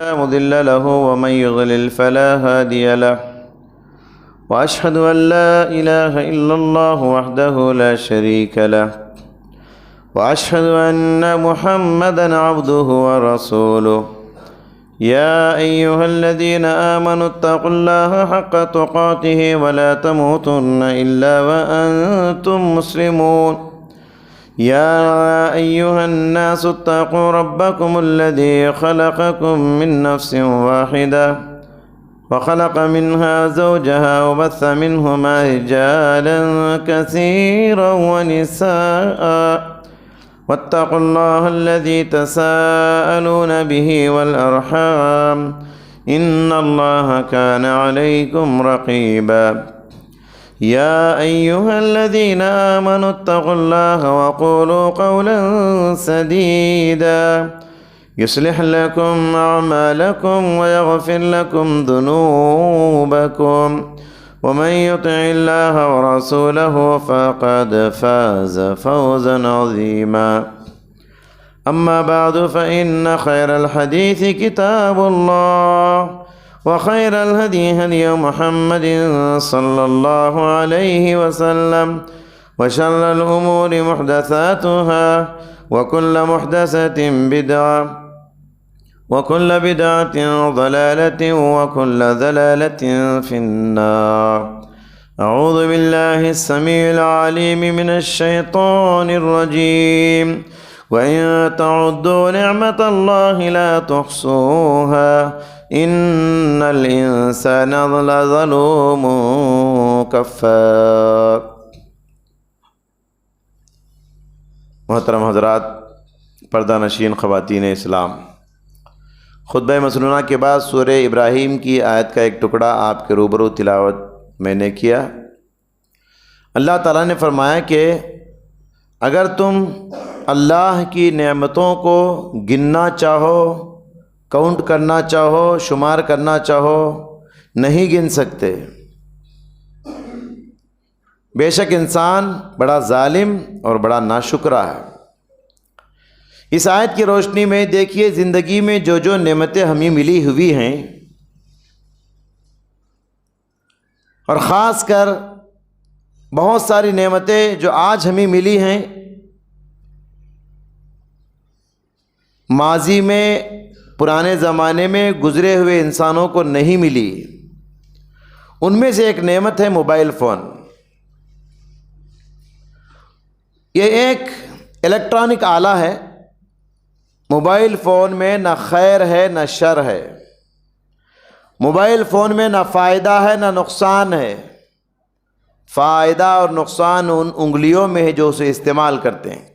لا مضل له ومن يضلل فلا هادي له وأشهد أن لا إله إلا الله وحده لا شريك له وأشهد أن محمدا عبده ورسوله يا أيها الذين آمنوا اتقوا الله حق تقاته ولا تموتن إلا وأنتم مسلمون يا أيها الناس اتقوا ربكم الذي خلقكم من نفس واحدة وخلق منها زوجها وبث منهما رجالا كثيرا ونساء واتقوا الله الذي تساءلون به والأرحام إن الله كان عليكم رقيبا يا أيها الذين آمنوا اتقوا الله وقولوا قولا سديدا يصلح لكم أعمالكم ويغفر لكم ذنوبكم ومن يطع الله ورسوله فقد فاز فوزا عظيما أما بعد فإن خير الحديث كتاب الله وخير الهدي هدي محمد صلى الله عليه وسلم وشر الأمور محدثاتها وكل محدثة بدعة وكل بدعة ضلالة وكل ضلالة في النار. أعوذ بالله السميع العليم من الشيطان الرجيم وإن تعدوا نعمة الله لا تحصوها إن الإنسان لظلوم كفار. محترم حضرات، پردہ نشین خواتین اسلام، خطبہ مسنونہ کے بعد سورہ ابراہیم کی آیت کا ایک ٹکڑا آپ کے روبرو تلاوت میں نے کیا. اللہ تعالیٰ نے فرمایا کہ اگر تم اللہ کی نعمتوں کو گننا چاہو، کاؤنٹ کرنا چاہو، شمار کرنا چاہو، نہیں گن سکتے. بے شک انسان بڑا ظالم اور بڑا ناشکرا ہے. اس آیت کی روشنی میں دیکھیے زندگی میں جو نعمتیں ہمیں ملی ہوئی ہیں، اور خاص کر بہت ساری نعمتیں جو آج ہمیں ملی ہیں، ماضی میں پرانے زمانے میں گزرے ہوئے انسانوں کو نہیں ملی. ان میں سے ایک نعمت ہے موبائل فون. یہ ایک الیکٹرانک آلہ ہے. موبائل فون میں نہ خیر ہے نہ شر ہے. موبائل فون میں نہ فائدہ ہے نہ نقصان ہے. فائدہ اور نقصان ان انگلیوں میں ہے جو اسے استعمال کرتے ہیں.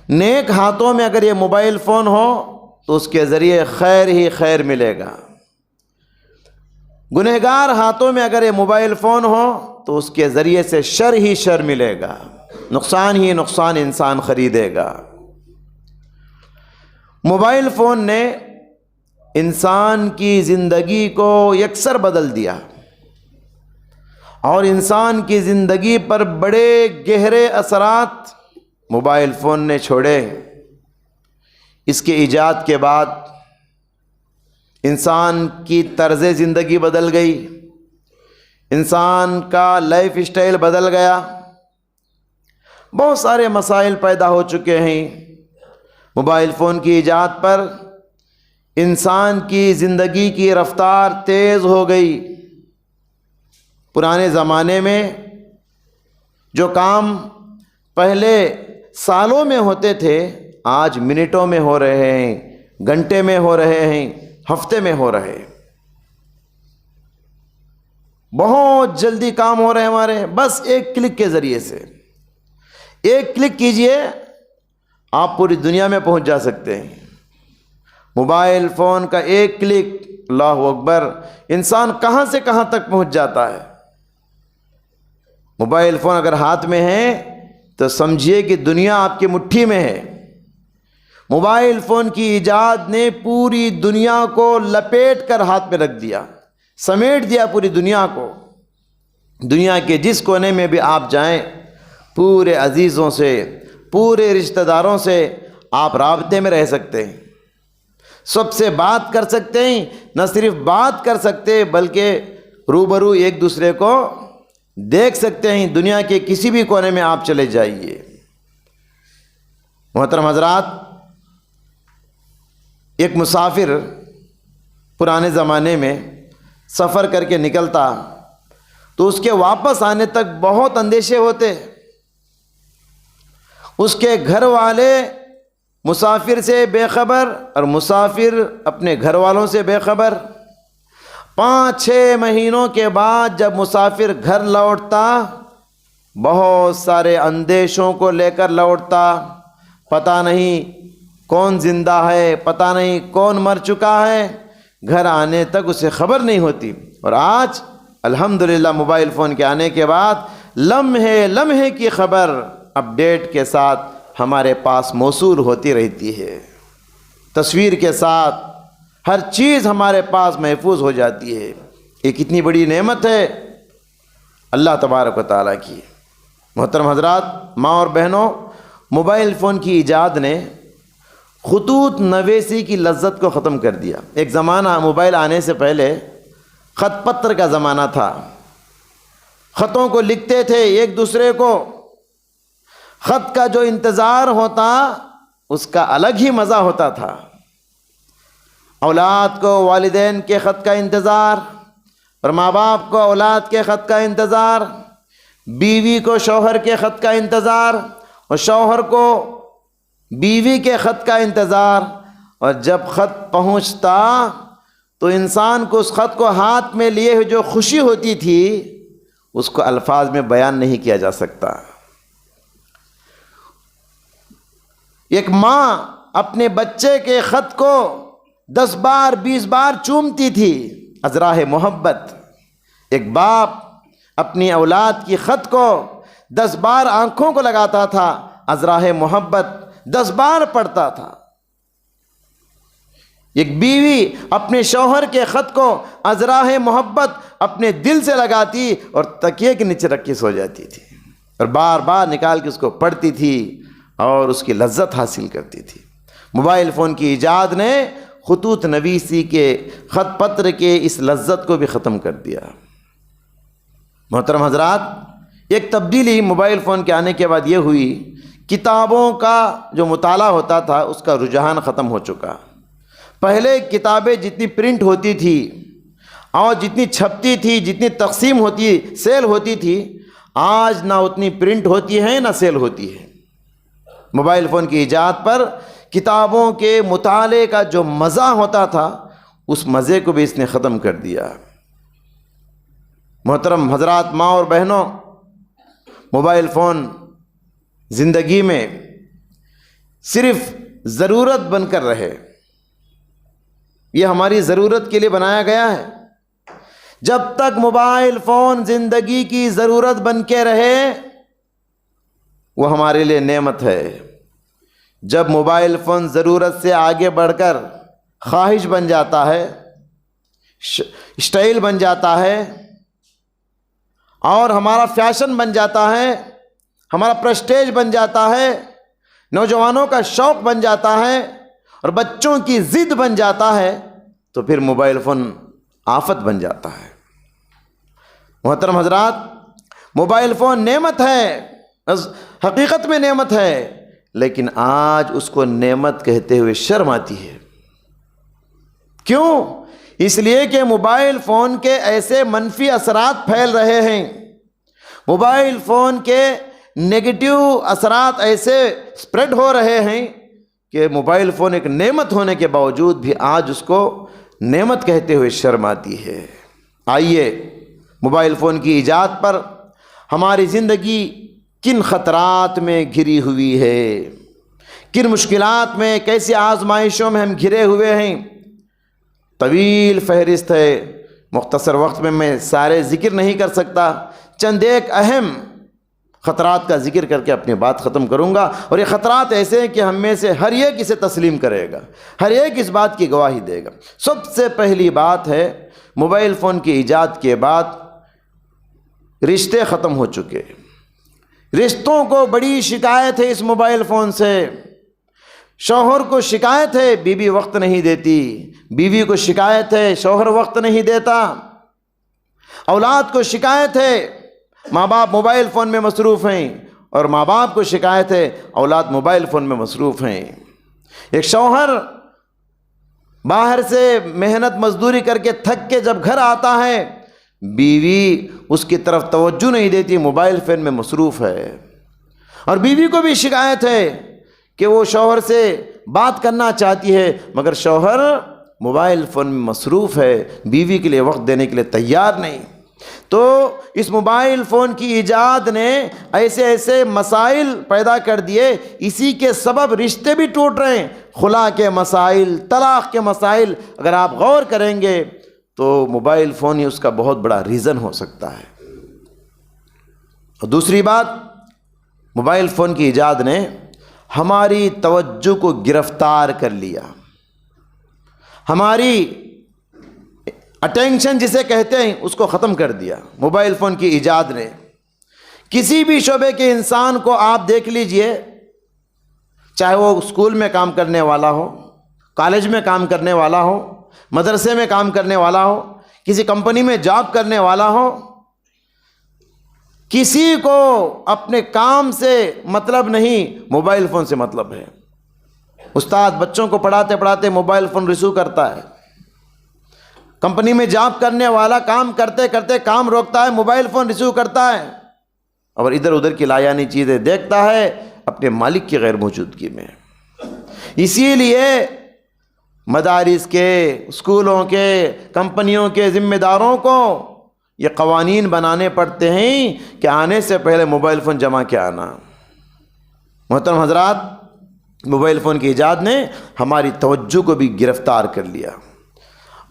نیک ہاتھوں میں اگر یہ موبائل فون ہو تو اس کے ذریعے خیر ہی خیر ملے گا. گنہگار ہاتھوں میں اگر یہ موبائل فون ہو تو اس کے ذریعے سے شر ہی شر ملے گا، نقصان ہی نقصان انسان خریدے گا. موبائل فون نے انسان کی زندگی کو یکسر بدل دیا اور انسان کی زندگی پر بڑے گہرے اثرات موبائل فون نے چھوڑے. اس کے ایجاد کے بعد انسان کی طرز زندگی بدل گئی، انسان کا لائف اسٹائل بدل گیا. بہت سارے مسائل پیدا ہو چکے ہیں. موبائل فون کی ایجاد پر انسان کی زندگی کی رفتار تیز ہو گئی. پرانے زمانے میں جو کام پہلے سالوں میں ہوتے تھے آج منٹوں میں ہو رہے ہیں، گھنٹے میں ہو رہے ہیں، ہفتے میں ہو رہے ہیں. بہت جلدی کام ہو رہے ہیں ہمارے. بس ایک کلک کے ذریعے سے، ایک کلک کیجئے آپ پوری دنیا میں پہنچ جا سکتے ہیں. موبائل فون کا ایک کلک، اللہ اکبر، انسان کہاں سے کہاں تک پہنچ جاتا ہے. موبائل فون اگر ہاتھ میں ہے تو سمجھیے کہ دنیا آپ کی مٹھی میں ہے. موبائل فون کی ایجاد نے پوری دنیا کو لپیٹ کر ہاتھ میں رکھ دیا، سمیٹ دیا پوری دنیا کو. دنیا کے جس کونے میں بھی آپ جائیں، پورے عزیزوں سے، پورے رشتہ داروں سے آپ رابطے میں رہ سکتے ہیں. سب سے بات کر سکتے ہیں، نہ صرف بات کر سکتے بلکہ روبرو ایک دوسرے کو دیکھ سکتے ہیں۔ دنیا کے کسی بھی کونے میں آپ چلے جائیے۔ محترم حضرات، ایک مسافر پرانے زمانے میں سفر کر کے نکلتا تو اس کے واپس آنے تک بہت اندیشے ہوتے۔ اس کے گھر والے مسافر سے بے خبر اور مسافر اپنے گھر والوں سے بے خبر۔ 5-6 مہینوں کے بعد جب مسافر گھر لوٹتا بہت سارے اندیشوں کو لے کر لوٹتا۔ پتہ نہیں کون زندہ ہے، پتہ نہیں کون مر چکا ہے، گھر آنے تک اسے خبر نہیں ہوتی۔ اور آج الحمدللہ موبائل فون کے آنے کے بعد لمحے لمحے کی خبر اپڈیٹ کے ساتھ ہمارے پاس موصول ہوتی رہتی ہے، تصویر کے ساتھ ہر چیز ہمارے پاس محفوظ ہو جاتی ہے۔ یہ کتنی بڑی نعمت ہے اللہ تبارک و تعالیٰ کی۔ محترم حضرات، ماں اور بہنوں، موبائل فون کی ایجاد نے خطوط نویسی کی لذت کو ختم کر دیا۔ ایک زمانہ موبائل آنے سے پہلے خط پتر کا زمانہ تھا۔ خطوں کو لکھتے تھے ایک دوسرے کو، خط کا جو انتظار ہوتا اس کا الگ ہی مزہ ہوتا تھا۔ اولاد کو والدین کے خط کا انتظار، اور ماں باپ کو اولاد کے خط کا انتظار، بیوی کو شوہر کے خط کا انتظار، اور شوہر کو بیوی کے خط کا انتظار۔ اور جب خط پہنچتا تو انسان کو اس خط کو ہاتھ میں لیے ہوئے جو خوشی ہوتی تھی اس کو الفاظ میں بیان نہیں کیا جا سکتا۔ ایک ماں اپنے بچے کے خط کو 10 بار 20 بار چومتی تھی، ازراہ محبت۔ ایک باپ اپنی اولاد کی خط کو 10 بار آنکھوں کو لگاتا تھا، ازراہ محبت، 10 بار پڑھتا تھا۔ ایک بیوی اپنے شوہر کے خط کو ازراہ محبت اپنے دل سے لگاتی اور تکیے کے نیچے رکھ کے سو جاتی تھی، اور بار بار نکال کے اس کو پڑھتی تھی اور اس کی لذت حاصل کرتی تھی۔ موبائل فون کی ایجاد نے خطوط نویسی کے، خط پتر کے اس لذت کو بھی ختم کر دیا۔ محترم حضرات، ایک تبدیلی موبائل فون کے آنے کے بعد یہ ہوئی، کتابوں کا جو مطالعہ ہوتا تھا اس کا رجحان ختم ہو چکا۔ پہلے کتابیں جتنی پرنٹ ہوتی تھی اور جتنی چھپتی تھی، جتنی تقسیم ہوتی، سیل ہوتی تھی، آج نہ اتنی پرنٹ ہوتی ہے نہ سیل ہوتی ہے۔ موبائل فون کی ایجاد پر کتابوں کے مطالعے کا جو مزہ ہوتا تھا اس مزے کو بھی اس نے ختم کر دیا۔ محترم حضرات، ماں اور بہنوں، موبائل فون زندگی میں صرف ضرورت بن کر رہے، یہ ہماری ضرورت کے لیے بنایا گیا ہے۔ جب تک موبائل فون زندگی کی ضرورت بن کے رہے وہ ہمارے لیے نعمت ہے۔ جب موبائل فون ضرورت سے آگے بڑھ کر خواہش بن جاتا ہے، اسٹائل بن جاتا ہے، اور ہمارا فیشن بن جاتا ہے، ہمارا پریسٹیج بن جاتا ہے، نوجوانوں کا شوق بن جاتا ہے، اور بچوں کی ضد بن جاتا ہے، تو پھر موبائل فون آفت بن جاتا ہے۔ محترم حضرات، موبائل فون نعمت ہے، حقیقت میں نعمت ہے، لیکن آج اس کو نعمت کہتے ہوئے شرم آتی ہے۔ کیوں؟ اس لیے کہ موبائل فون کے ایسے منفی اثرات پھیل رہے ہیں، موبائل فون کے نیگیٹو اثرات ایسے سپریڈ ہو رہے ہیں کہ موبائل فون ایک نعمت ہونے کے باوجود بھی آج اس کو نعمت کہتے ہوئے شرم آتی ہے۔ آئیے، موبائل فون کی ایجاد پر ہماری زندگی کن خطرات میں گھری ہوئی ہے، کن مشکلات میں، کیسی آزمائشوں میں ہم گھرے ہوئے ہیں، طویل فہرست ہے۔ مختصر وقت میں سارے ذکر نہیں کر سکتا، چند ایک اہم خطرات کا ذکر کر کے اپنی بات ختم کروں گا۔ اور یہ خطرات ایسے ہیں کہ ہم میں سے ہر ایک اسے تسلیم کرے گا، ہر ایک اس بات کی گواہی دے گا۔ سب سے پہلی بات ہے، موبائل فون کی ایجاد کے بعد رشتے ختم ہو چکے۔ رشتوں کو بڑی شکایت ہے اس موبائل فون سے۔ شوہر کو شکایت ہے بیوی وقت نہیں دیتی، بیوی کو شکایت ہے شوہر وقت نہیں دیتا، اولاد کو شکایت ہے ماں باپ موبائل فون میں مصروف ہیں، اور ماں باپ کو شکایت ہے اولاد موبائل فون میں مصروف ہیں۔ ایک شوہر باہر سے محنت مزدوری کر کے تھک کے جب گھر آتا ہے، بیوی اس کی طرف توجہ نہیں دیتی، موبائل فون میں مصروف ہے، اور بیوی کو بھی شکایت ہے کہ وہ شوہر سے بات کرنا چاہتی ہے مگر شوہر موبائل فون میں مصروف ہے، بیوی کے لیے وقت دینے کے لیے تیار نہیں۔ تو اس موبائل فون کی ایجاد نے ایسے ایسے مسائل پیدا کر دیے، اسی کے سبب رشتے بھی ٹوٹ رہے ہیں، خلا کے مسائل، طلاق کے مسائل۔ اگر آپ غور کریں گے تو موبائل فون ہی اس کا بہت بڑا ریزن ہو سکتا ہے۔ اور دوسری بات، موبائل فون کی ایجاد نے ہماری توجہ کو گرفتار کر لیا، ہماری اٹینشن جسے کہتے ہیں اس کو ختم کر دیا موبائل فون کی ایجاد نے۔ کسی بھی شعبے کے انسان کو آپ دیکھ لیجئے، چاہے وہ اسکول میں کام کرنے والا ہو، کالج میں کام کرنے والا ہو، مدرسے میں کام کرنے والا ہو، کسی کمپنی میں جاب کرنے والا ہو، کسی کو اپنے کام سے مطلب نہیں، موبائل فون سے مطلب ہے۔ استاد بچوں کو پڑھاتے پڑھاتے موبائل فون ریسیو کرتا ہے، کمپنی میں جاب کرنے والا کام کرتے کرتے کام روکتا ہے، موبائل فون ریسیو کرتا ہے، اور ادھر ادھر کی لایانی چیزیں دیکھتا ہے اپنے مالک کی غیر موجودگی میں۔ اسی لیے مدارس کے، اسکولوں کے، کمپنیوں کے ذمہ داروں کو یہ قوانین بنانے پڑتے ہیں کہ آنے سے پہلے موبائل فون جمع کے آنا۔ محترم حضرات، موبائل فون کی ایجاد نے ہماری توجہ کو بھی گرفتار کر لیا،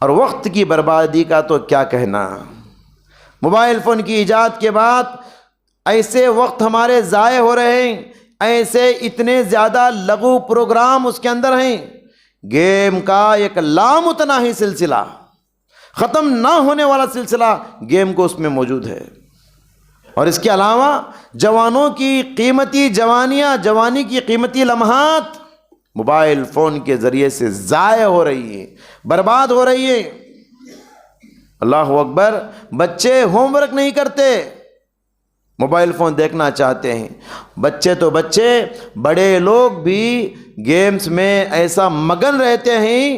اور وقت کی بربادی کا تو کیا کہنا۔ موبائل فون کی ایجاد کے بعد ایسے وقت ہمارے ضائع ہو رہے ہیں، ایسے اتنے زیادہ لغو پروگرام اس کے اندر ہیں، گیم کا ایک لامتناہی سلسلہ، ختم نہ ہونے والا سلسلہ گیم کو اس میں موجود ہے۔ اور اس کے علاوہ جوانوں کی قیمتی جوانیاں، جوانی کی قیمتی لمحات موبائل فون کے ذریعے سے ضائع ہو رہی ہیں، برباد ہو رہی ہیں۔ اللہ اکبر، بچے ہوم ورک نہیں کرتے، موبائل فون دیکھنا چاہتے ہیں۔ بچے تو بچے، بڑے لوگ بھی گیمز میں ایسا مگن رہتے ہیں،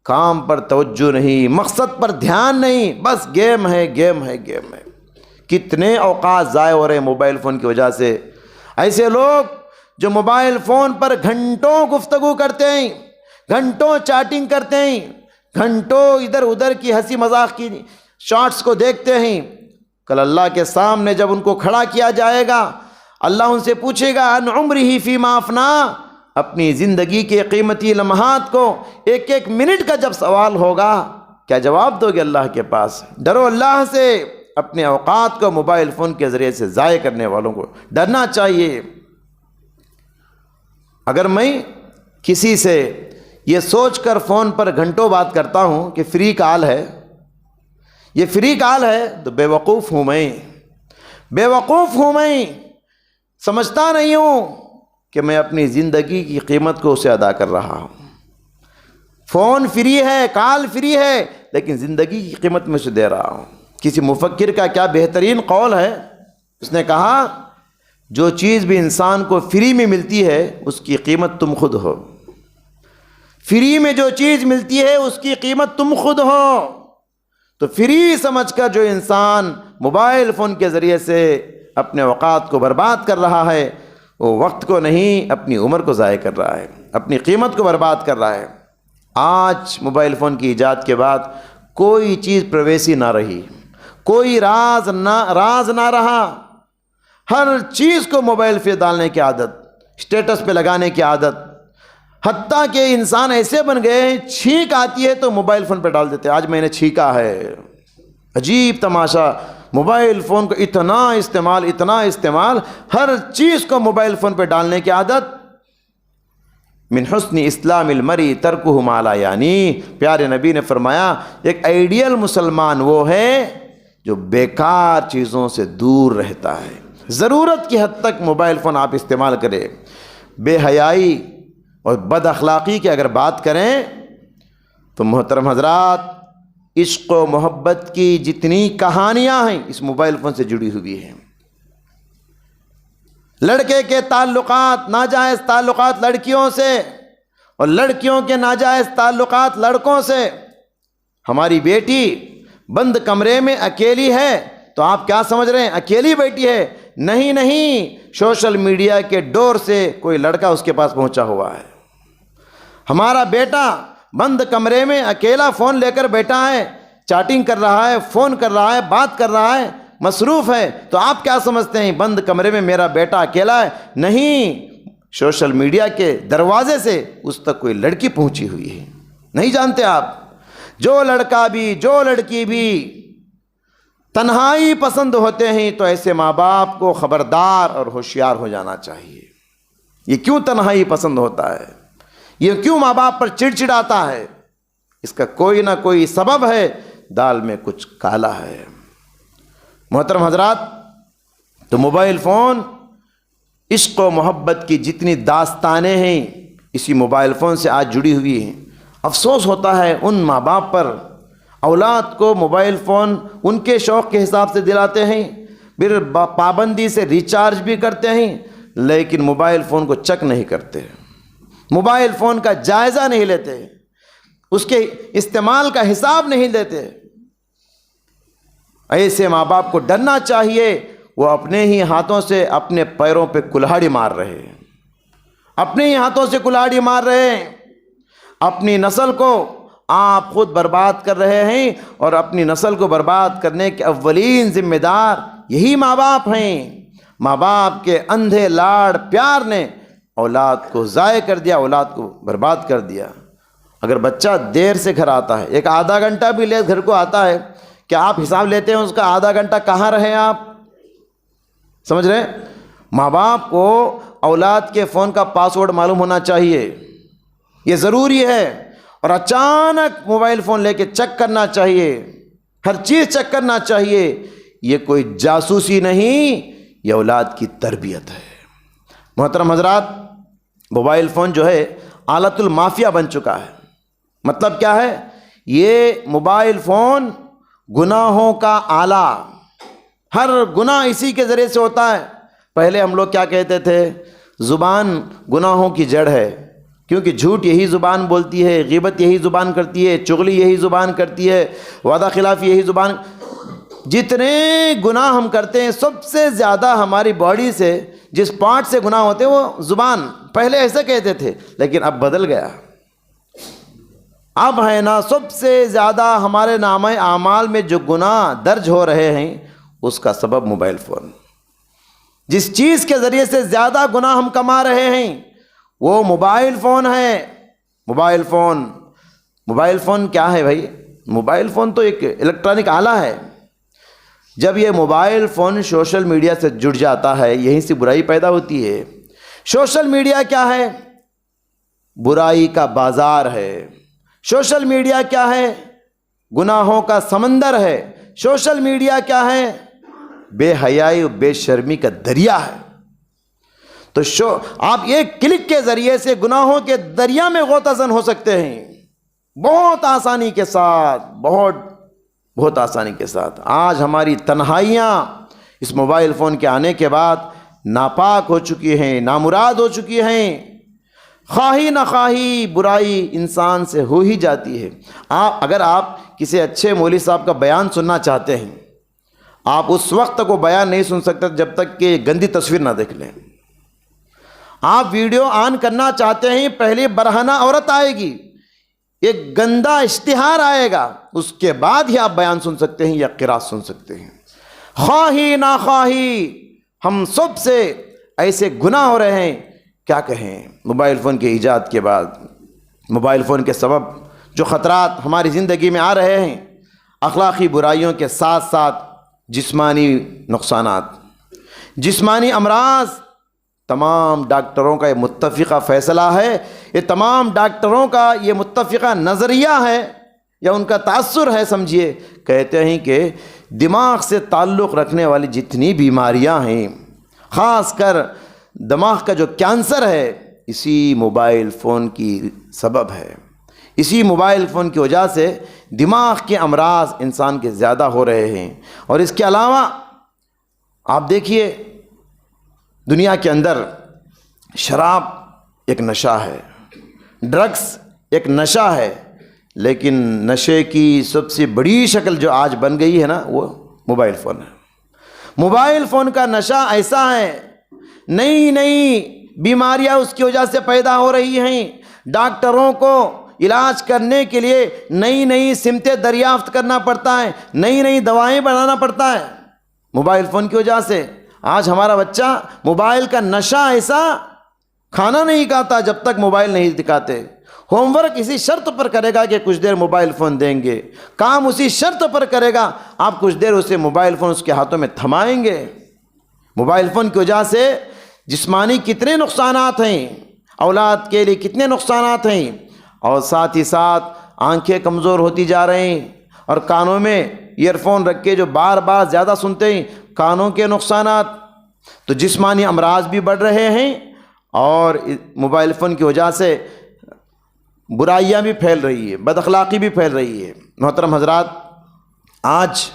کام پر توجہ نہیں، مقصد پر دھیان نہیں، بس گیم ہے گیم ہے گیم ہے۔ کتنے اوقات ضائع ہو رہے ہیں موبائل فون کی وجہ سے۔ ایسے لوگ جو موبائل فون پر گھنٹوں گفتگو کرتے ہیں، گھنٹوں چیٹنگ کرتے ہیں، گھنٹوں ادھر ادھر کی ہنسی مذاق کی شارٹس کو دیکھتے ہیں، کل اللہ کے سامنے جب ان کو کھڑا کیا جائے گا، اللہ ان سے پوچھے گا ان عمرہ فیما افنا، اپنی زندگی کے قیمتی لمحات کو ایک ایک منٹ کا جب سوال ہوگا، کیا جواب دو گے اللہ کے پاس؟ ڈرو اللہ سے، اپنے اوقات کو موبائل فون کے ذریعے سے ضائع کرنے والوں کو ڈرنا چاہیے۔ اگر میں کسی سے یہ سوچ کر فون پر گھنٹوں بات کرتا ہوں کہ فری کال ہے، یہ فری کال ہے، تو بے وقوف ہوں میں، بے وقوف ہوں میں، سمجھتا نہیں ہوں کہ میں اپنی زندگی کی قیمت کو اسے ادا کر رہا ہوں۔ فون فری ہے، کال فری ہے، لیکن زندگی کی قیمت میں اسے دے رہا ہوں۔ کسی مفکر کا کیا بہترین قول ہے، اس نے کہا جو چیز بھی انسان کو فری میں ملتی ہے اس کی قیمت تم خود ہو۔ فری میں جو چیز ملتی ہے اس کی قیمت تم خود ہو۔ تو فری سمجھ کر جو انسان موبائل فون کے ذریعے سے اپنے اوقات کو برباد کر رہا ہے، وہ وقت کو نہیں، اپنی عمر کو ضائع کر رہا ہے، اپنی قیمت کو برباد کر رہا ہے۔ آج موبائل فون کی ایجاد کے بعد کوئی چیز پرائیویسی نہ رہی، کوئی راز نہ رہا، ہر چیز کو موبائل پہ ڈالنے کی عادت، اسٹیٹس پہ لگانے کی عادت، حتیٰ کہ انسان ایسے بن گئے ہیں، چھینک آتی ہے تو موبائل فون پہ ڈال دیتے ہیں، آج میں نے چھینکا ہے۔ عجیب تماشا، موبائل فون کو اتنا استعمال، ہر چیز کو موبائل فون پہ ڈالنے کی عادت۔ من حسن اسلام المرء ترکہ ما لا یعنی، پیارے نبی نے فرمایا ایک آئیڈیل مسلمان وہ ہے جو بیکار چیزوں سے دور رہتا ہے۔ ضرورت کی حد تک موبائل فون آپ استعمال کریں، بے حیائی اور بد اخلاقی کی اگر بات کریں تو محترم حضرات، عشق و محبت کی جتنی کہانیاں ہیں اس موبائل فون سے جڑی ہوئی ہیں۔ لڑکے کے تعلقات، ناجائز تعلقات لڑکیوں سے، اور لڑکیوں کے ناجائز تعلقات لڑکوں سے۔ ہماری بیٹی بند کمرے میں اکیلی ہے تو آپ کیا سمجھ رہے ہیں اکیلی بیٹی ہے؟ نہیں نہیں، سوشل میڈیا کے ڈور سے کوئی لڑکا اس کے پاس پہنچا ہوا ہے۔ ہمارا بیٹا بند کمرے میں اکیلا فون لے کر بیٹھا ہے، چیٹنگ کر رہا ہے، فون کر رہا ہے، بات کر رہا ہے، مصروف ہے، تو آپ کیا سمجھتے ہیں بند کمرے میں میرا بیٹا اکیلا ہے؟ نہیں، سوشل میڈیا کے دروازے سے اس تک کوئی لڑکی پہنچی ہوئی ہے۔ نہیں جانتے آپ؟ جو لڑکا بھی، جو لڑکی بھی تنہائی پسند ہوتے ہیں تو ایسے ماں باپ کو خبردار اور ہوشیار ہو جانا چاہیے۔ یہ کیوں تنہائی پسند ہوتا ہے؟ یہ کیوں ماں باپ پر چڑچڑاتا ہے؟ اس کا کوئی نہ کوئی سبب ہے، دال میں کچھ کالا ہے۔ محترم حضرات، تو موبائل فون، عشق و محبت کی جتنی داستانیں ہیں اسی موبائل فون سے آج جڑی ہوئی ہیں۔ افسوس ہوتا ہے ان ماں باپ پر، اولاد کو موبائل فون ان کے شوق کے حساب سے دلاتے ہیں، پھر پابندی سے ریچارج بھی کرتے ہیں، لیکن موبائل فون کو چیک نہیں کرتے، موبائل فون کا جائزہ نہیں لیتے، اس کے استعمال کا حساب نہیں دیتے۔ ایسے ماں باپ کو ڈرنا چاہیے، وہ اپنے ہی ہاتھوں سے اپنے پیروں پہ کلہاڑی مار رہے ہیں، اپنے ہی ہاتھوں سے کلہاڑی مار رہے ہیں۔ اپنی نسل کو آپ خود برباد کر رہے ہیں، اور اپنی نسل کو برباد کرنے کے اولین ذمہ دار یہی ماں باپ ہیں۔ ماں باپ کے اندھے لاڑ پیار نے اولاد کو ضائع کر دیا، اولاد کو برباد کر دیا۔ اگر بچہ دیر سے گھر آتا ہے، ایک آدھا گھنٹہ بھی لیٹ گھر کو آتا ہے، کیا آپ حساب لیتے ہیں اس کا آدھا گھنٹہ کہاں رہے آپ؟ سمجھ رہے ہیں؟ ماں باپ کو اولاد کے فون کا پاسورڈ معلوم ہونا چاہیے، یہ ضروری ہے، اور اچانک موبائل فون لے کے چیک کرنا چاہیے، ہر چیز چیک کرنا چاہیے۔ یہ کوئی جاسوسی نہیں، یہ اولاد کی تربیت ہے۔ محترم حضرات، موبائل فون جو ہے آلۃ المافیا بن چکا ہے۔ مطلب کیا ہے؟ یہ موبائل فون گناہوں کا آلہ، ہر گناہ اسی کے ذریعے سے ہوتا ہے۔ پہلے ہم لوگ کیا کہتے تھے؟ زبان گناہوں کی جڑ ہے، کیونکہ جھوٹ یہی زبان بولتی ہے، غیبت یہی زبان کرتی ہے، چغلی یہی زبان کرتی ہے، وعدہ خلافی یہی زبان۔ جتنے گناہ ہم کرتے ہیں سب سے زیادہ ہماری باڈی سے جس پارٹ سے گناہ ہوتے ہیں وہ زبان۔ پہلے ایسے کہتے تھے لیکن اب بدل گیا، اب ہے نا سب سے زیادہ ہمارے نامہ اعمال میں جو گناہ درج ہو رہے ہیں اس کا سبب موبائل فون۔ جس چیز کے ذریعے سے زیادہ گناہ ہم کما رہے ہیں وہ موبائل فون ہے۔ موبائل فون کیا ہے بھائی؟ موبائل فون تو ایک الیکٹرانک آلہ ہے۔ جب یہ موبائل فون سوشل میڈیا سے جڑ جاتا ہے یہیں سے برائی پیدا ہوتی ہے۔ سوشل میڈیا کیا ہے؟ برائی کا بازار ہے۔ سوشل میڈیا کیا ہے؟ گناہوں کا سمندر ہے۔ سوشل میڈیا کیا ہے؟ بے حیائی و بے شرمی کا دریا ہے۔ تو آپ ایک کلک کے ذریعے سے گناہوں کے دریا میں غوطہ زن ہو سکتے ہیں، بہت آسانی کے ساتھ، بہت آسانی کے ساتھ۔ آج ہماری تنہائیاں اس موبائل فون کے آنے کے بعد ناپاک ہو چکی ہیں، نامراد ہو چکی ہیں۔ خواہی نہ خواہی برائی انسان سے ہو ہی جاتی ہے۔ اگر آپ کسی اچھے مولوی صاحب کا بیان سننا چاہتے ہیں، آپ اس وقت تک وہ بیان نہیں سن سکتے جب تک کہ گندی تصویر نہ دیکھ لیں۔ آپ ویڈیو آن کرنا چاہتے ہیں، پہلے برہنہ عورت آئے گی، ایک گندا اشتہار آئے گا، اس کے بعد ہی آپ بیان سن سکتے ہیں یا قرات سن سکتے ہیں۔ خواہی نہ خواہی ہم سب سے ایسے گناہ ہو رہے ہیں، کیا کہیں۔ موبائل فون کے ایجاد کے بعد، موبائل فون کے سبب جو خطرات ہماری زندگی میں آ رہے ہیں، اخلاقی برائیوں کے ساتھ ساتھ جسمانی نقصانات، جسمانی امراض، تمام ڈاکٹروں کا یہ متفقہ فیصلہ ہے، یہ تمام ڈاکٹروں کا یہ متفقہ نظریہ ہے یا ان کا تاثر ہے سمجھیے۔ کہتے ہیں کہ دماغ سے تعلق رکھنے والی جتنی بیماریاں ہیں، خاص کر دماغ کا جو کینسر ہے، اسی موبائل فون کی سبب ہے۔ اسی موبائل فون کی وجہ سے دماغ کے امراض انسان کے زیادہ ہو رہے ہیں۔ اور اس کے علاوہ آپ دیکھیے دنیا کے اندر شراب ایک نشہ ہے، ڈرگس ایک نشہ ہے، لیکن نشے کی سب سے بڑی شکل جو آج بن گئی ہے نا وہ موبائل فون ہے۔ موبائل فون کا نشہ ایسا ہے، نئی نئی بیماریاں اس کی وجہ سے پیدا ہو رہی ہیں، ڈاکٹروں کو علاج کرنے کے لیے نئی نئی سمتیں دریافت کرنا پڑتا ہے، نئی نئی دوائیں بنانا پڑتا ہے موبائل فون کی وجہ سے۔ آج ہمارا بچہ موبائل کا نشہ ایسا، کھانا نہیں کھاتا جب تک موبائل نہیں دکھاتے، ہوم ورک اسی شرط پر کرے گا کہ کچھ دیر موبائل فون دیں گے، کام اسی شرط پر کرے گا آپ کچھ دیر اسے موبائل فون اس کے ہاتھوں میں تھمائیں گے۔ موبائل فون کی وجہ سے جسمانی کتنے نقصانات ہیں، اولاد کے لیے کتنے نقصانات ہیں، اور ساتھ ہی ساتھ آنکھیں کمزور ہوتی جا رہی ہیں، اور کانوں میں ایئر فون رکھ کے جو بار بار زیادہ سنتے ہیں، کانوں کے نقصانات، تو جسمانی امراض بھی بڑھ رہے ہیں، اور موبائل فون کی وجہ سے برائیاں بھی پھیل رہی ہے، بد اخلاقی بھی پھیل رہی ہے۔ محترم حضرات، آج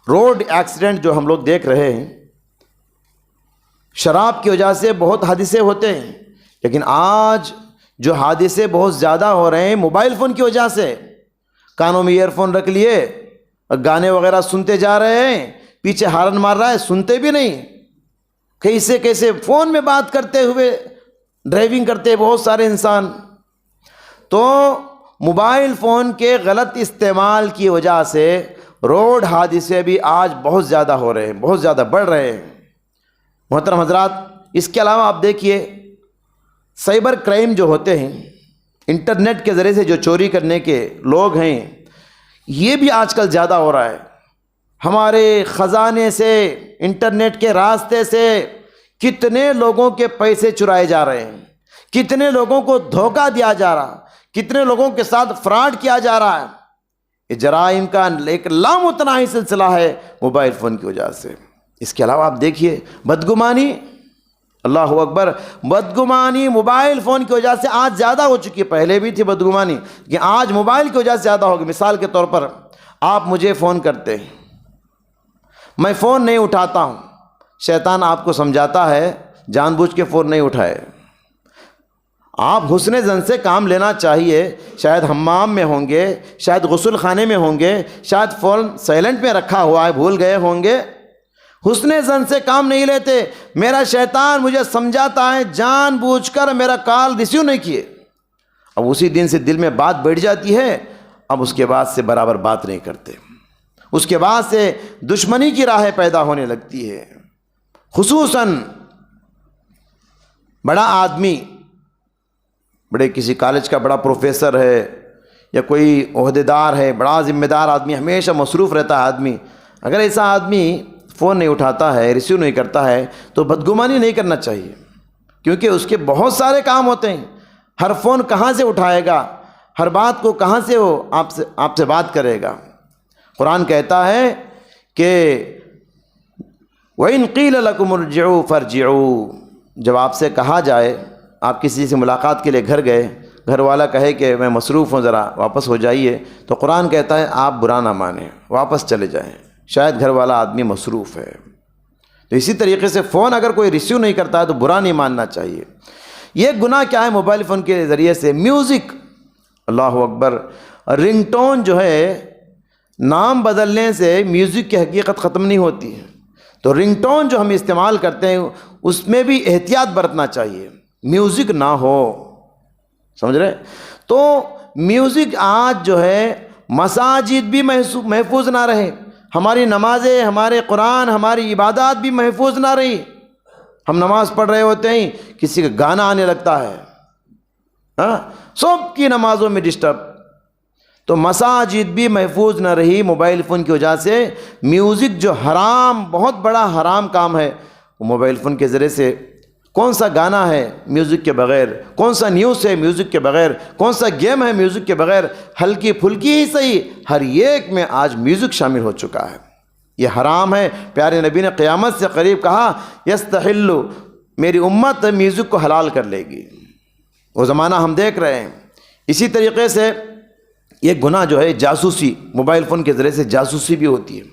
روڈ ایکسیڈنٹ جو ہم لوگ دیکھ رہے ہیں، شراب کی وجہ سے بہت حادثے ہوتے ہیں، لیکن آج جو حادثے بہت زیادہ ہو رہے ہیں موبائل فون کی وجہ سے۔ کانوں میں ایئر فون رکھ لیے، گانے وغیرہ سنتے جا رہے ہیں، پیچھے ہارن مار رہا ہے، سنتے بھی نہیں، کیسے کیسے فون میں بات کرتے ہوئے ڈرائیونگ کرتے بہت سارے انسان۔ تو موبائل فون کے غلط استعمال کی وجہ سے روڈ حادثے بھی آج بہت زیادہ ہو رہے ہیں، بہت زیادہ بڑھ رہے ہیں۔ محترم حضرات، اس کے علاوہ آپ دیکھیے سائبر کرائم جو ہوتے ہیں، انٹرنیٹ کے ذریعے سے جو چوری کرنے کے لوگ ہیں، یہ بھی آج کل زیادہ ہو رہا ہے۔ ہمارے خزانے سے، انٹرنیٹ کے راستے سے کتنے لوگوں کے پیسے چرائے جا رہے ہیں، کتنے لوگوں کو دھوکہ دیا جا رہا، کتنے لوگوں کے ساتھ فراڈ کیا جا رہا ہے۔ یہ جرائم کا ایک لامتناہی سلسلہ ہے موبائل فون کی وجہ سے۔ اس کے علاوہ آپ دیکھیے بدگمانی، اللہ اکبر، بدگمانی موبائل فون کی وجہ سے آج زیادہ ہو چکی ہے۔ پہلے بھی تھی بدگمانی، کہ آج موبائل کی وجہ سے زیادہ ہوگی۔ مثال کے طور پر آپ مجھے فون کرتے ہیں، میں فون نہیں اٹھاتا ہوں، شیطان آپ کو سمجھاتا ہے جان بوجھ کے فون نہیں اٹھائے۔ آپ حسن زن سے کام لینا چاہیے، شاید حمام میں ہوں گے، شاید غسل خانے میں ہوں گے، شاید فون سائلنٹ میں رکھا ہوا ہے، بھول گئے ہوں گے۔ حسن زن سے کام نہیں لیتے، میرا شیطان مجھے سمجھاتا ہے جان بوجھ کر میرا کال ریسیو نہیں کیے۔ اب اسی دن سے دل میں بات بیٹھ جاتی ہے، اب اس کے بعد سے برابر بات نہیں کرتے، اس کے بعد سے دشمنی کی راہیں پیدا ہونے لگتی ہے۔ خصوصاً بڑا آدمی، بڑے کسی کالج کا بڑا پروفیسر ہے یا کوئی عہدیدار ہے، بڑا ذمہ دار آدمی، ہمیشہ مصروف رہتا ہے آدمی، اگر ایسا آدمی فون نہیں اٹھاتا ہے، ریسیو نہیں کرتا ہے، تو بدگمانی نہیں کرنا چاہیے، کیونکہ اس کے بہت سارے کام ہوتے ہیں۔ ہر فون کہاں سے اٹھائے گا، ہر بات کو کہاں سے وہ آپ سے بات کرے گا۔ قرآن کہتا ہے کہ وَإِن قِيلَ لَكُمُ ارْجِعُوا فَارْجِعُوا، جب آپ سے کہا جائے، آپ کسی سے ملاقات کے لیے گھر گئے، گھر والا کہے کہ میں مصروف ہوں، ذرا واپس ہو جائیے، تو قرآن کہتا ہے آپ برا نہ مانیں، واپس چلے جائیں، شاید گھر والا آدمی مصروف ہے۔ تو اسی طریقے سے فون اگر کوئی ریسیو نہیں کرتا ہے تو برا نہیں ماننا چاہیے۔ یہ گناہ کیا ہے موبائل فون کے ذریعے سے؟ میوزک، اللہ اکبر، رنگ ٹون جو ہے، نام بدلنے سے میوزک کی حقیقت ختم نہیں ہوتی ہے۔ تو رنگ ٹون جو ہم استعمال کرتے ہیں اس میں بھی احتیاط برتنا چاہیے، میوزک نہ ہو، سمجھ رہے؟ تو میوزک آج جو ہے مساجد بھی محفوظ نہ رہے، ہماری نمازیں، ہمارے قرآن، ہماری عبادات بھی محفوظ نہ رہی۔ ہم نماز پڑھ رہے ہوتے ہیں، کسی کا گانا آنے لگتا ہے، سب کی نمازوں میں ڈسٹرب۔ تو مساجد بھی محفوظ نہ رہی موبائل فون کی وجہ سے۔ میوزک جو حرام، بہت بڑا حرام کام ہے، وہ موبائل فون کے ذریعے سے، کون سا گانا ہے میوزک کے بغیر، کون سا نیوز ہے میوزک کے بغیر، کون سا گیم ہے میوزک کے بغیر، ہلکی پھلکی ہی صحیح، ہر ایک میں آج میوزک شامل ہو چکا ہے، یہ حرام ہے۔ پیارے نبی نے قیامت سے قریب کہا یستحل، میری امت میوزک کو حلال کر لے گی، وہ زمانہ ہم دیکھ رہے ہیں۔ اسی طریقے سے یہ گناہ جو ہے جاسوسی، موبائل فون کے ذریعے سے جاسوسی بھی ہوتی ہے۔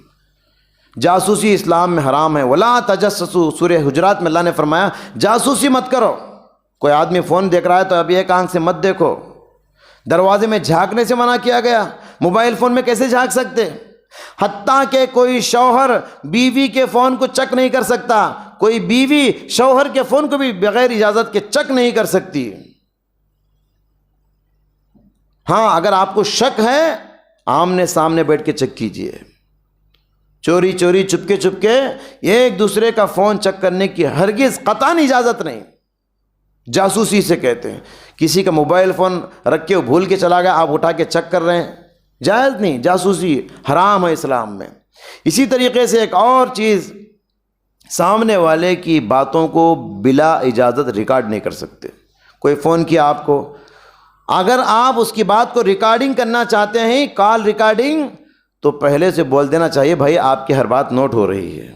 جاسوسی اسلام میں حرام ہے۔ ولا تجسسوا، سورہ حجرات میں اللہ نے فرمایا جاسوسی مت کرو۔ کوئی آدمی فون دیکھ رہا ہے تو اب ایک آنکھ سے مت دیکھو۔ دروازے میں جھانکنے سے منع کیا گیا، موبائل فون میں کیسے جھانک سکتے؟ حتیٰ کہ کوئی شوہر بیوی کے فون کو چیک نہیں کر سکتا، کوئی بیوی شوہر کے فون کو بھی بغیر اجازت کے چیک نہیں کر سکتی۔ ہاں اگر آپ کو شک ہے آمنے سامنے بیٹھ کے چیک کیجئے۔ چوری چوری چپکے چپکے ایک دوسرے کا فون چیک کرنے کی ہرگز قطعاً اجازت نہیں، جاسوسی سے کہتے ہیں۔ کسی کا موبائل فون رکھ کے وہ بھول کے چلا گیا، آپ اٹھا کے چیک کر رہے ہیں، جائز نہیں، جاسوسی حرام ہے اسلام میں۔ اسی طریقے سے ایک اور چیز، سامنے والے کی باتوں کو بلا اجازت ریکارڈ نہیں کر سکتے۔ کوئی فون کیا آپ کو، اگر آپ اس کی بات کو ریکارڈنگ کرنا چاہتے ہیں، کال ریکارڈنگ، تو پہلے سے بول دینا چاہیے بھائی آپ کی ہر بات نوٹ ہو رہی ہے،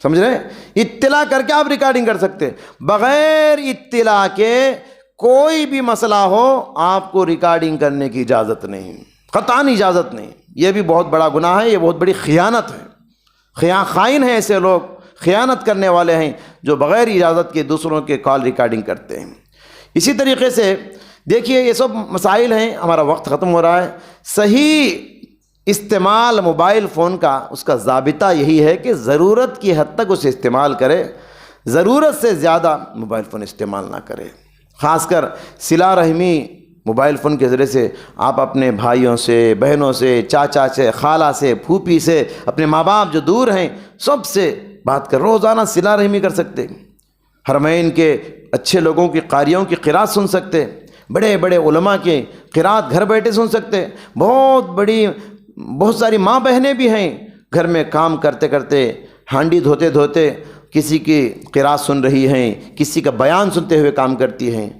سمجھ رہے ہیں؟ اطلاع کر کے آپ ریکارڈنگ کر سکتے، بغیر اطلاع کے کوئی بھی مسئلہ ہو آپ کو ریکارڈنگ کرنے کی اجازت نہیں، قطعاً اجازت نہیں۔ یہ بھی بہت بڑا گناہ ہے، یہ بہت بڑی خیانت ہے۔ خائن ہیں ایسے لوگ، خیانت کرنے والے ہیں جو بغیر اجازت کے دوسروں کے کال ریکارڈنگ کرتے ہیں۔ اسی طریقے سے دیکھیے یہ سب مسائل ہیں، ہمارا وقت ختم ہو رہا ہے۔ صحیح استعمال موبائل فون کا، اس کا ضابطہ یہی ہے کہ ضرورت کی حد تک اسے استعمال کرے، ضرورت سے زیادہ موبائل فون استعمال نہ کرے۔ خاص کر صلہ رحمی موبائل فون کے ذریعے سے آپ اپنے بھائیوں سے، بہنوں سے، چاچا سے، خالہ سے، پھوپھی سے، اپنے ماں باپ جو دور ہیں سب سے بات کر، روزانہ صلہ رحمی کر سکتے، حرمین کے اچھے لوگوں کی قاریوں کی قرات سن سکتے، بڑے بڑے علماء کی قرات گھر بیٹھے سن سکتے۔ بہت ساری ماں بہنیں بھی ہیں گھر میں کام کرتے کرتے، ہانڈی دھوتے دھوتے کسی کی قرات سن رہی ہیں، کسی کا بیان سنتے ہوئے کام کرتی ہیں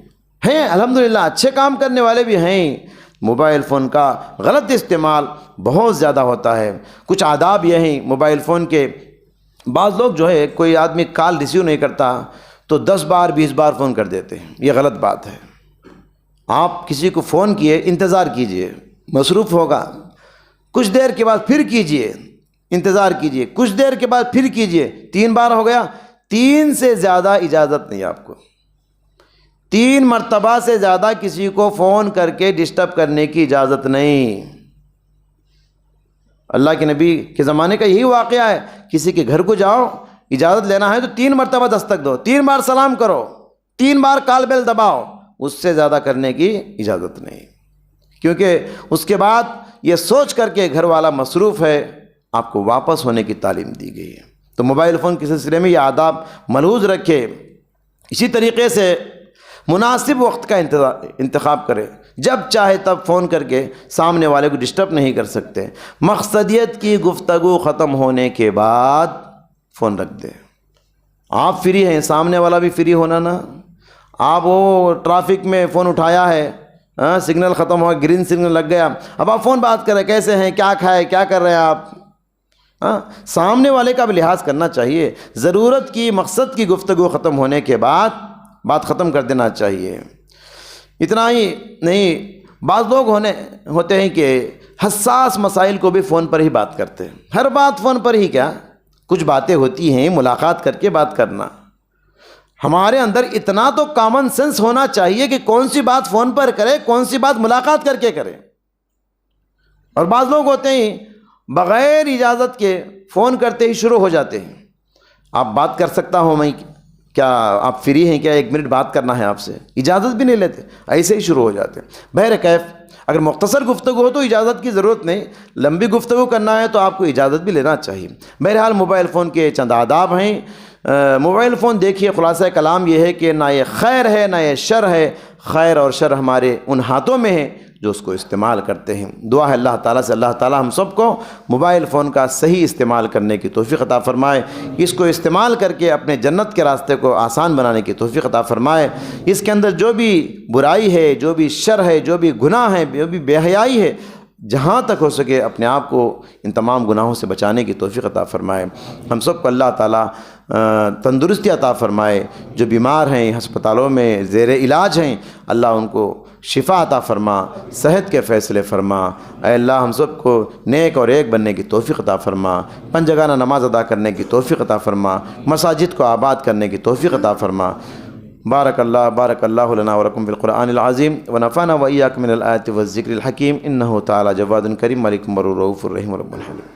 الحمدللہ، اچھے کام کرنے والے بھی ہیں۔ موبائل فون کا غلط استعمال بہت زیادہ ہوتا ہے۔ کچھ آداب یہ ہیں موبائل فون کے، بعض لوگ جو ہے کوئی آدمی کال ریسیو نہیں کرتا تو 10 بار 20 بار فون کر دیتے ہیں، یہ غلط بات ہے۔ آپ کسی کو فون کیے، انتظار کیجئے، مصروف ہوگا، کچھ دیر کے بعد پھر کیجئے، انتظار کیجئے، کچھ دیر کے بعد پھر کیجئے، 3 بار ہو گیا، 3 سے زیادہ اجازت نہیں آپ کو، 3 مرتبہ سے زیادہ کسی کو فون کر کے ڈسٹرب کرنے کی اجازت نہیں۔ اللہ کے نبی کے زمانے کا یہی واقعہ ہے، کسی کے گھر کو جاؤ، اجازت لینا ہے تو 3 مرتبہ دستک دو، 3 بار سلام کرو، 3 بار کال بیل دباؤ، اس سے زیادہ کرنے کی اجازت نہیں، کیونکہ اس کے بعد یہ سوچ کر کے گھر والا مصروف ہے، آپ کو واپس ہونے کی تعلیم دی گئی ہے۔ تو موبائل فون کے سلسلے میں یہ آداب ملحوظ رکھے۔ اسی طریقے سے مناسب وقت کا انتخاب کرے، جب چاہے تب فون کر کے سامنے والے کو ڈسٹرب نہیں کر سکتے۔ مقصدیت کی گفتگو ختم ہونے کے بعد فون رکھ دیں۔ آپ فری ہیں، سامنے والا بھی فری ہونا نا۔ آپ وہ ٹرافک میں فون اٹھایا ہے، سگنل ختم ہوا، گرین سگنل لگ گیا، اب آپ فون بات کر رہے ہیں، کیسے ہیں، کیا کھائے، کیا کر رہے ہیں آپ، سامنے والے کا بھی لحاظ کرنا چاہیے۔ ضرورت کی، مقصد کی گفتگو ختم ہونے کے بعد بات ختم کر دینا چاہیے۔ اتنا ہی نہیں، بعض لوگ ہوتے ہیں کہ حساس مسائل کو بھی فون پر ہی بات کرتے ہیں۔ ہر بات فون پر ہی کیا، کچھ باتیں ہوتی ہیں ملاقات کر کے بات کرنا۔ ہمارے اندر اتنا تو کامن سینس ہونا چاہیے کہ کون سی بات فون پر کرے، کون سی بات ملاقات کر کے کرے۔ اور بعض لوگ ہوتے ہیں بغیر اجازت کے فون کرتے ہی شروع ہو جاتے ہیں، آپ بات کر سکتا ہوں میں، کیا آپ فری ہیں، کیا 1 منٹ بات کرنا ہے آپ سے، اجازت بھی نہیں لیتے، ایسے ہی شروع ہو جاتے ہیں۔ بہرکیف اگر مختصر گفتگو ہو تو اجازت کی ضرورت نہیں، لمبی گفتگو کرنا ہے تو آپ کو اجازت بھی لینا چاہیے۔ بہرحال موبائل فون کے چند آداب ہیں۔ موبائل فون دیکھیے، خلاصہ کلام یہ ہے کہ نہ یہ خیر ہے نہ یہ شر ہے، خیر اور شر ہمارے ان ہاتھوں میں ہے جو اس کو استعمال کرتے ہیں۔ دعا ہے اللہ تعالیٰ سے، اللہ تعالیٰ ہم سب کو موبائل فون کا صحیح استعمال کرنے کی توفیق عطا فرمائے، اس کو استعمال کر کے اپنے جنت کے راستے کو آسان بنانے کی توفیق عطا فرمائے۔ اس کے اندر جو بھی برائی ہے، جو بھی شر ہے، جو بھی گناہ ہے، جو بھی بے حیائی ہے، جہاں تک ہو سکے اپنے آپ کو ان تمام گناہوں سے بچانے کی توفیق عطا فرمائے۔ ہم سب کو اللہ تعالیٰ تندرستی عطا فرمائے۔ جو بیمار ہیں ہسپتالوں میں زیر علاج ہیں، اللہ ان کو شفا عطا فرما، صحت کے فیصلے فرما۔ اے اللہ ہم سب کو نیک اور ایک بننے کی توفیق عطا فرما، پنجگانہ نماز ادا کرنے کی توفیق عطا فرما، مساجد کو آباد کرنے کی توفیق عطا فرما۔ بارک اللہ لنا ولکم بالقرآن العظیم ونفعنا وإياکم من الآیات والذکر الحکیم، انہ تعالی جواد کریم ملک بر رؤوف الرحیم رب العالمین۔